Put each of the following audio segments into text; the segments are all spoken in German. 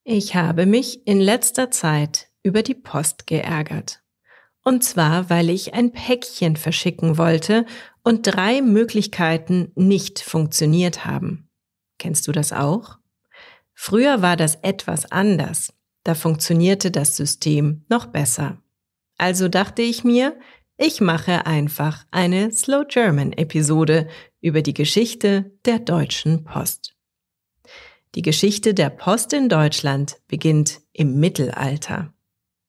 Ich habe mich in letzter Zeit über die Post geärgert. Und zwar, weil ich ein Päckchen verschicken wollte und 3 Möglichkeiten nicht funktioniert haben. Kennst du das auch? Früher war das etwas anders. Da funktionierte das System noch besser. Also dachte ich mir, ich mache einfach eine Slow German Episode über die Geschichte der Deutschen Post. Die Geschichte der Post in Deutschland beginnt im Mittelalter.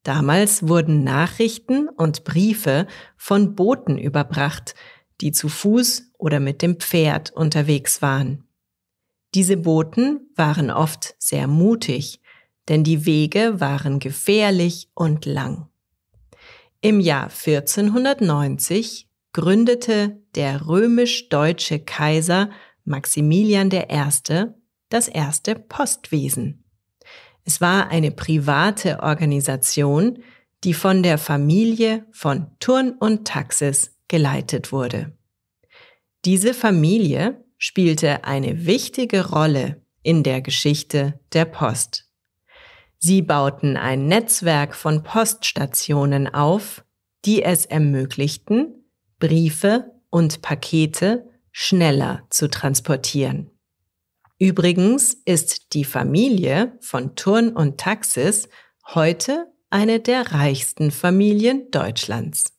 Damals wurden Nachrichten und Briefe von Boten überbracht, die zu Fuß oder mit dem Pferd unterwegs waren. Diese Boten waren oft sehr mutig, denn die Wege waren gefährlich und lang. Im Jahr 1490 gründete der römisch-deutsche Kaiser Maximilian I. das erste Postwesen. Es war eine private Organisation, die von der Familie von Thurn und Taxis geleitet wurde. Diese Familie spielte eine wichtige Rolle in der Geschichte der Post. Sie bauten ein Netzwerk von Poststationen auf, die es ermöglichten, Briefe und Pakete schneller zu transportieren. Übrigens ist die Familie von Thurn und Taxis heute eine der reichsten Familien Deutschlands.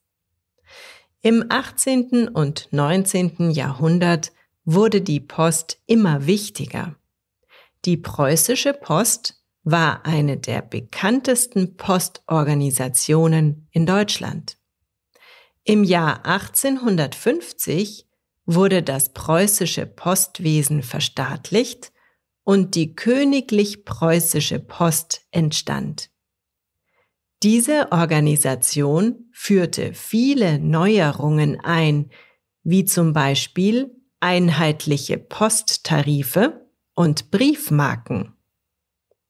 Im 18. und 19. Jahrhundert wurde die Post immer wichtiger. Die Preußische Post war eine der bekanntesten Postorganisationen in Deutschland. Im Jahr 1850 wurde das preußische Postwesen verstaatlicht und die Königlich Preußische Post entstand. Diese Organisation führte viele Neuerungen ein, wie zum Beispiel einheitliche Posttarife und Briefmarken.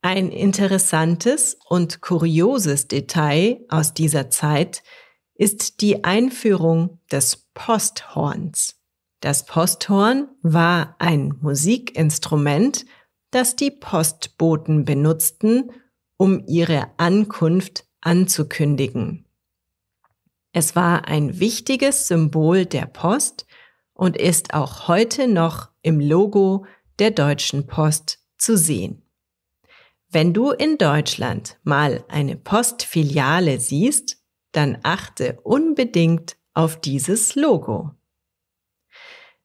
Ein interessantes und kurioses Detail aus dieser Zeit ist die Einführung des Posthorns. Das Posthorn war ein Musikinstrument, das die Postboten benutzten, um ihre Ankunft anzukündigen. Es war ein wichtiges Symbol der Post und ist auch heute noch im Logo der Deutschen Post zu sehen. Wenn du in Deutschland mal eine Postfiliale siehst, dann achte unbedingt auf dieses Logo.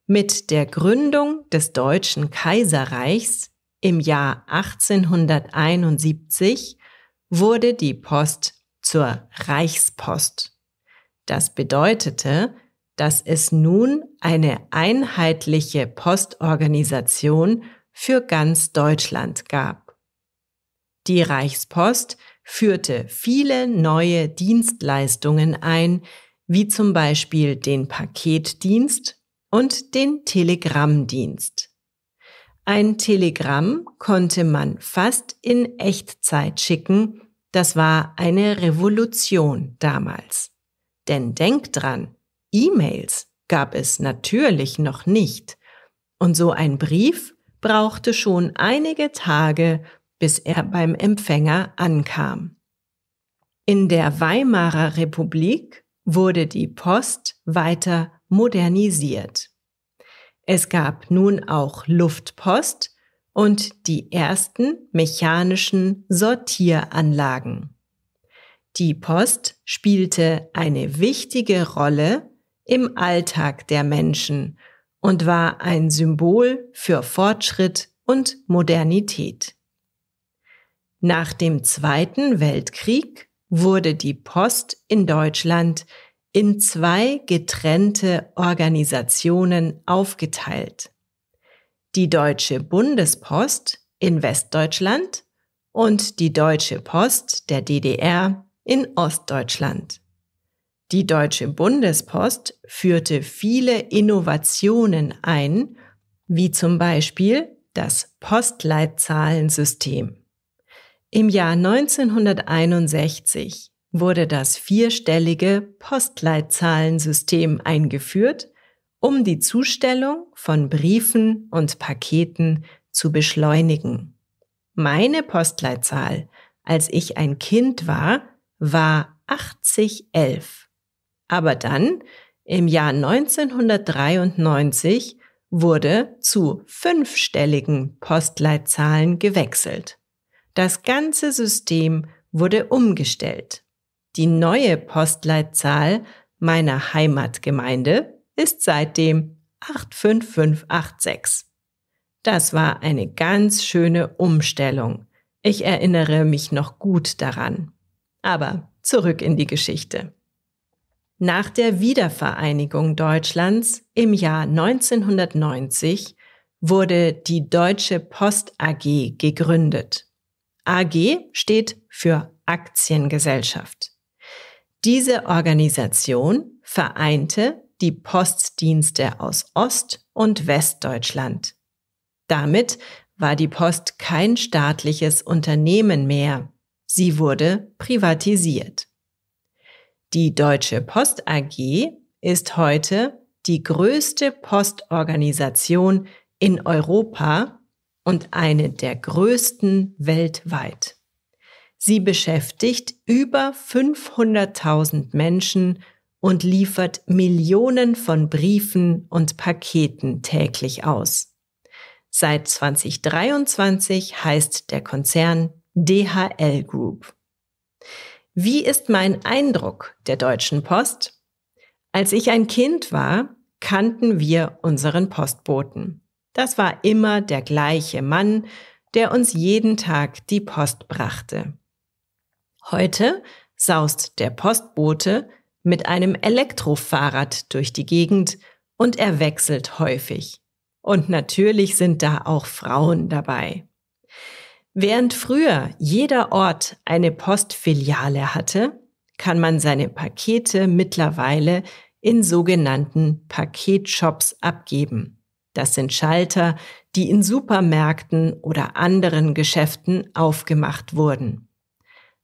Mit der Gründung des Deutschen Kaiserreichs im Jahr 1871 wurde die Post zur Reichspost. Das bedeutete, dass es nun eine einheitliche Postorganisation für ganz Deutschland gab. Die Reichspost führte viele neue Dienstleistungen ein, wie zum Beispiel den Paketdienst und den Telegrammdienst. Ein Telegramm konnte man fast in Echtzeit schicken, das war eine Revolution damals. Denn denk dran, E-Mails gab es natürlich noch nicht und so ein Brief brauchte schon einige Tage, bis er beim Empfänger ankam. In der Weimarer Republik wurde die Post weiter modernisiert. Es gab nun auch Luftpost und die ersten mechanischen Sortieranlagen. Die Post spielte eine wichtige Rolle im Alltag der Menschen und war ein Symbol für Fortschritt und Modernität. Nach dem Zweiten Weltkrieg wurde die Post in Deutschland in 2 getrennte Organisationen aufgeteilt. Die Deutsche Bundespost in Westdeutschland und die Deutsche Post der DDR in Ostdeutschland. Die Deutsche Bundespost führte viele Innovationen ein, wie zum Beispiel das Postleitzahlensystem. Im Jahr 1961 wurde das 4-stellige Postleitzahlensystem eingeführt, um die Zustellung von Briefen und Paketen zu beschleunigen. Meine Postleitzahl, als ich ein Kind war 8011. Aber dann, im Jahr 1993, wurde zu 5-stelligen Postleitzahlen gewechselt. Das ganze System wurde umgestellt. Die neue Postleitzahl meiner Heimatgemeinde ist seitdem 85586. Das war eine ganz schöne Umstellung. Ich erinnere mich noch gut daran. Aber zurück in die Geschichte. Nach der Wiedervereinigung Deutschlands im Jahr 1990 wurde die Deutsche Post AG gegründet. AG steht für Aktiengesellschaft. Diese Organisation vereinte die Postdienste aus Ost- und Westdeutschland. Damit war die Post kein staatliches Unternehmen mehr. Sie wurde privatisiert. Die Deutsche Post AG ist heute die größte Postorganisation in Europa und eine der größten weltweit. Sie beschäftigt über 500.000 Menschen und liefert Millionen von Briefen und Paketen täglich aus. Seit 2023 heißt der Konzern DHL Group. Wie ist mein Eindruck der Deutschen Post? Als ich ein Kind war, kannten wir unseren Postboten. Das war immer der gleiche Mann, der uns jeden Tag die Post brachte. Heute saust der Postbote mit einem Elektrofahrrad durch die Gegend und er wechselt häufig. Und natürlich sind da auch Frauen dabei. Während früher jeder Ort eine Postfiliale hatte, kann man seine Pakete mittlerweile in sogenannten Paketshops abgeben. Das sind Schalter, die in Supermärkten oder anderen Geschäften aufgemacht wurden.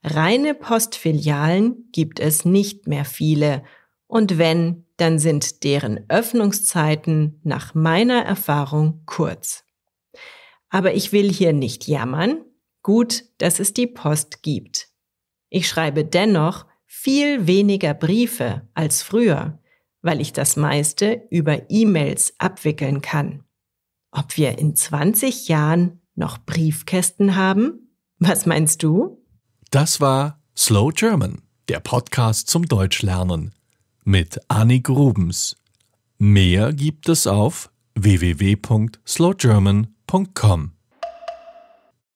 Reine Postfilialen gibt es nicht mehr viele und wenn, dann sind deren Öffnungszeiten nach meiner Erfahrung kurz. Aber ich will hier nicht jammern. Gut, dass es die Post gibt. Ich schreibe dennoch viel weniger Briefe als früher, weil ich das meiste über E-Mails abwickeln kann. Ob wir in 20 Jahren noch Briefkästen haben? Was meinst du? Das war Slow German, der Podcast zum Deutschlernen mit Annik Rubens. Mehr gibt es auf www.slowgerman.com.